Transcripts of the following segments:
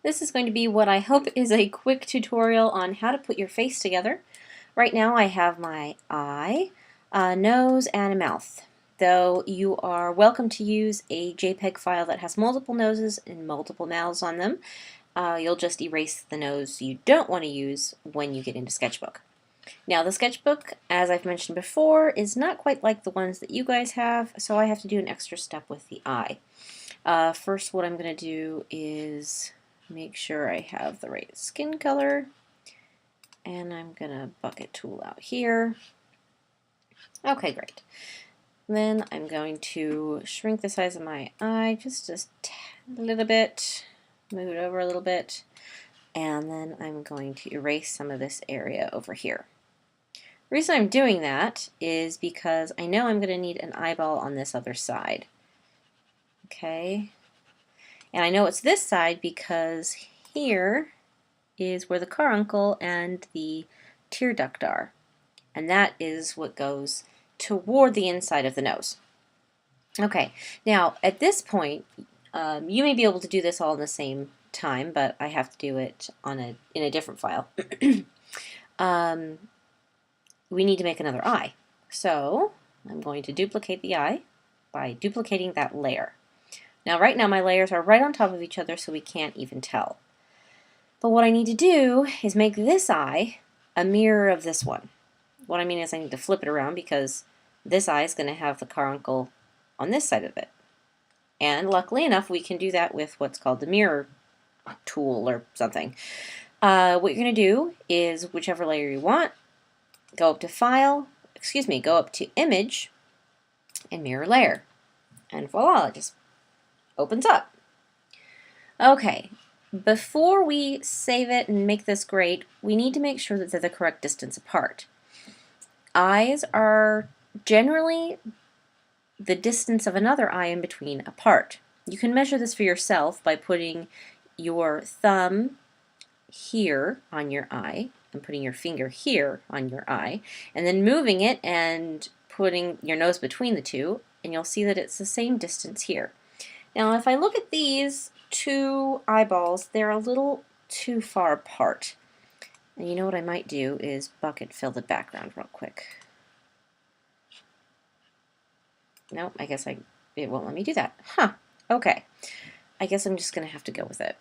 This is going to be what I hope is a quick tutorial on how to put your face together. Right now I have my eye, a nose, and a mouth. Though you are welcome to use a JPEG file that has multiple noses and multiple mouths on them. You'll just erase the nose you don't want to use when you get into Sketchbook. Now the Sketchbook, as I've mentioned before, is not quite like the ones that you guys have, so I have to do an extra step with the eye. First, what I'm going to do is make sure I have the right skin color, and I'm going to bucket tool out here. Okay, great. Then I'm going to shrink the size of my eye just a little bit, move it over a little bit, and then I'm going to erase some of this area over here. The reason I'm doing that is because I know I'm going to need an eyeball on this other side. Okay, and I know it's this side because here is where the carbuncle and the tear duct are, and that is what goes toward the inside of the nose. Okay, now at this point you may be able to do this all in the same time, but I have to do it in a different file. We need to make another eye, so I'm going to duplicate the eye by duplicating that layer. Now right now my layers are right on top of each other, so we can't even tell. But what I need to do is make this eye a mirror of this one. What I mean is I need to flip it around because this eye is going to have the carbuncle on this side of it. And luckily enough, we can do that with what's called the mirror tool or something. What you're going to do is whichever layer you want, go up to File, go up to Image and Mirror Layer. And voila, it just opens up. Okay, before we save it and make this great, we need to make sure that they're the correct distance apart. Eyes are generally the distance of another eye in between apart. You can measure this for yourself by putting your thumb here on your eye and putting your finger here on your eye and then moving it and putting your nose between the two, and you'll see that it's the same distance here. Now if I look at these two eyeballs, they're a little too far apart. And you know what I might do is bucket fill the background real quick. Nope, I guess it won't let me do that. Huh, okay. I guess I'm just going to have to go with it.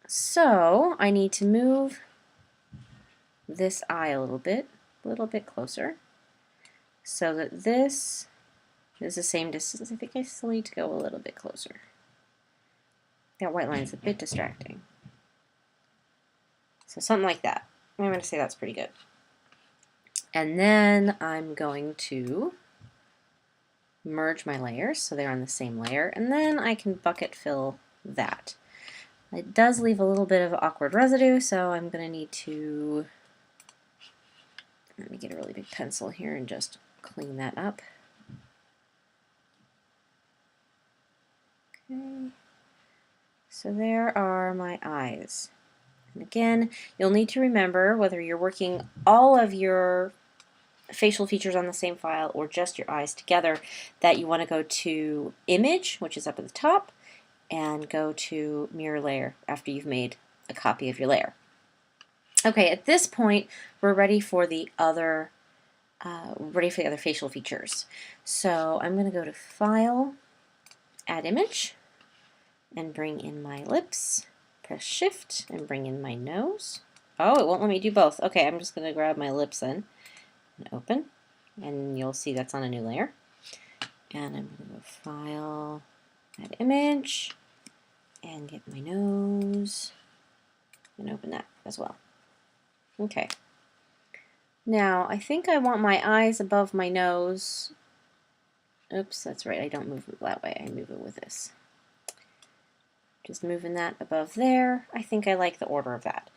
So I need to move this eye a little bit closer so that this is the same distance. I think I still need to go a little bit closer. That white line is a bit distracting. So something like that. I'm going to say that's pretty good. And then I'm going to merge my layers so they're on the same layer, and then I can bucket fill that. It does leave a little bit of awkward residue, so I'm going to need to, let me get a really big pencil here and just clean that up. Okay, so there are my eyes. And again, you'll need to remember whether you're working all of your facial features on the same file or just your eyes together, that you want to go to Image, which is up at the top, and go to Mirror Layer after you've made a copy of your layer. Okay, at this point we're ready for the other facial features. So I'm going to go to File, Add Image, and bring in my lips. Press Shift and bring in my nose. Oh, it won't let me do both. Okay, I'm just going to grab my lips then and open, and you'll see that's on a new layer. And I'm going to go File, Add Image, and get my nose, and open that as well. Okay. Now, I think I want my eyes above my nose. Oops, that's right, I don't move it that way, I move it with this. Just moving that above there. I think I like the order of that,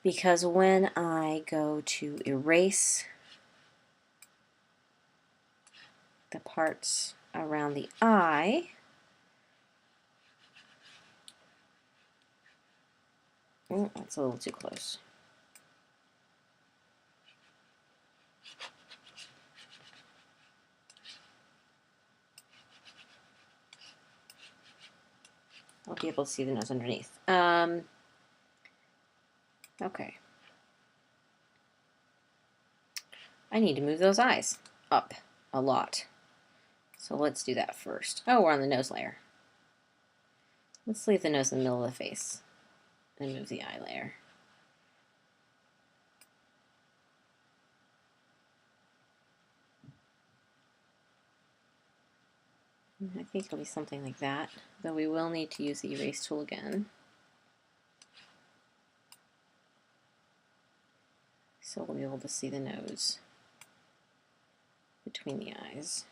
because when I go to erase the parts around the eye, oh, that's a little too close. I'll be able to see the nose underneath. Okay. I need to move those eyes up a lot. So let's do that first. Oh, we're on the nose layer. Let's leave the nose in the middle of the face and move the eye layer. I think it'll be something like that, though we will need to use the erase tool again. So we'll be able to see the nose between the eyes.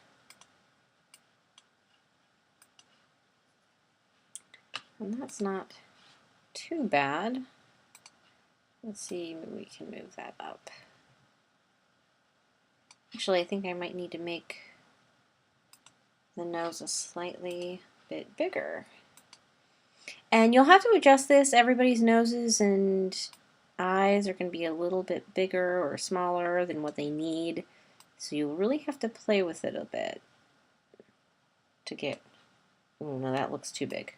And that's not too bad. Let's see, maybe we can move that up. Actually, I think I might need to make the nose a slightly bit bigger. And you'll have to adjust this. Everybody's noses and eyes are going to be a little bit bigger or smaller than what they need. So you'll really have to play with it a bit to get, oh no, that looks too big.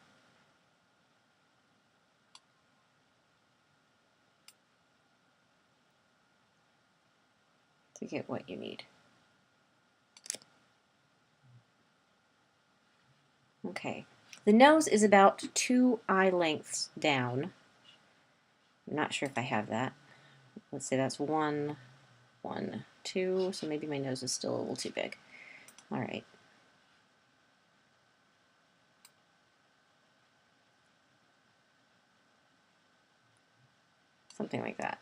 To get what you need. Okay, the nose is about 2 eye lengths down. I'm not sure if I have that. Let's say that's 1, 1, 2, so maybe my nose is still a little too big. All right. Something like that.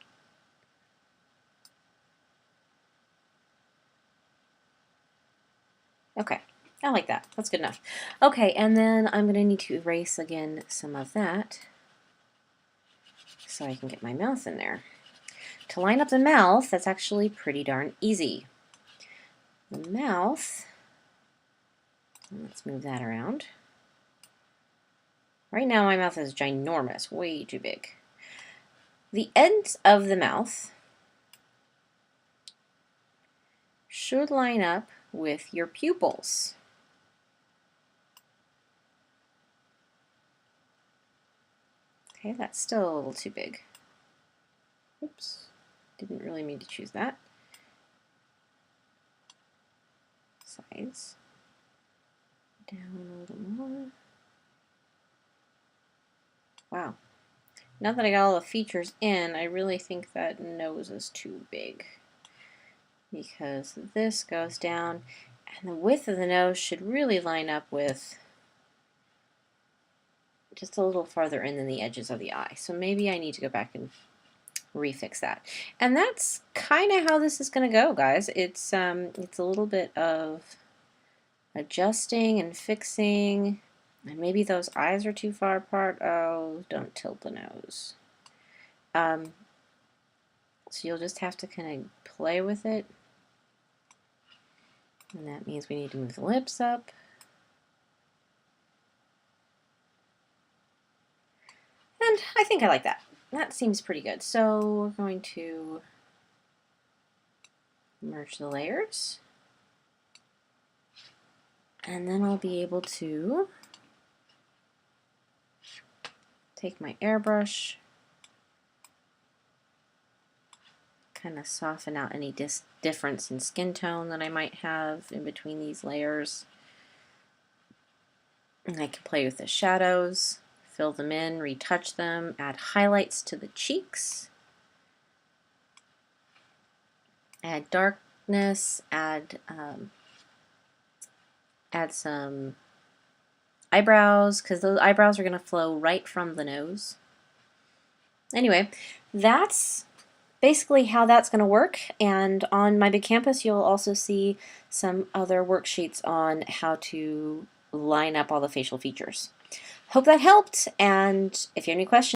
Okay, I like that. That's good enough. Okay, and then I'm going to need to erase again some of that so I can get my mouth in there. To line up the mouth, that's actually pretty darn easy. The mouth, let's move that around. Right now my mouth is ginormous, way too big. The ends of the mouth should line up with your pupils. Okay, that's still a little too big. Oops, didn't really mean to choose that. Size. Down a little more. Wow. Now that I got all the features in, I really think that nose is too big, because this goes down and the width of the nose should really line up with just a little farther in than the edges of the eye. So maybe I need to go back and refix that. And that's kind of how this is going to go, guys. It's a little bit of adjusting and fixing. And maybe those eyes are too far apart. Oh, don't tilt the nose. So you'll just have to kind of play with it. And that means we need to move the lips up. And I think I like that. That seems pretty good. So we're going to merge the layers. And then I'll be able to take my airbrush, kind of soften out any difference in skin tone that I might have in between these layers. And I can play with the shadows, fill them in, retouch them, add highlights to the cheeks, add darkness, add some eyebrows, because those eyebrows are going to flow right from the nose. Anyway, that's basically how that's going to work, and on my big campus you'll also see some other worksheets on how to line up all the facial features. Hope that helped, and if you have any questions,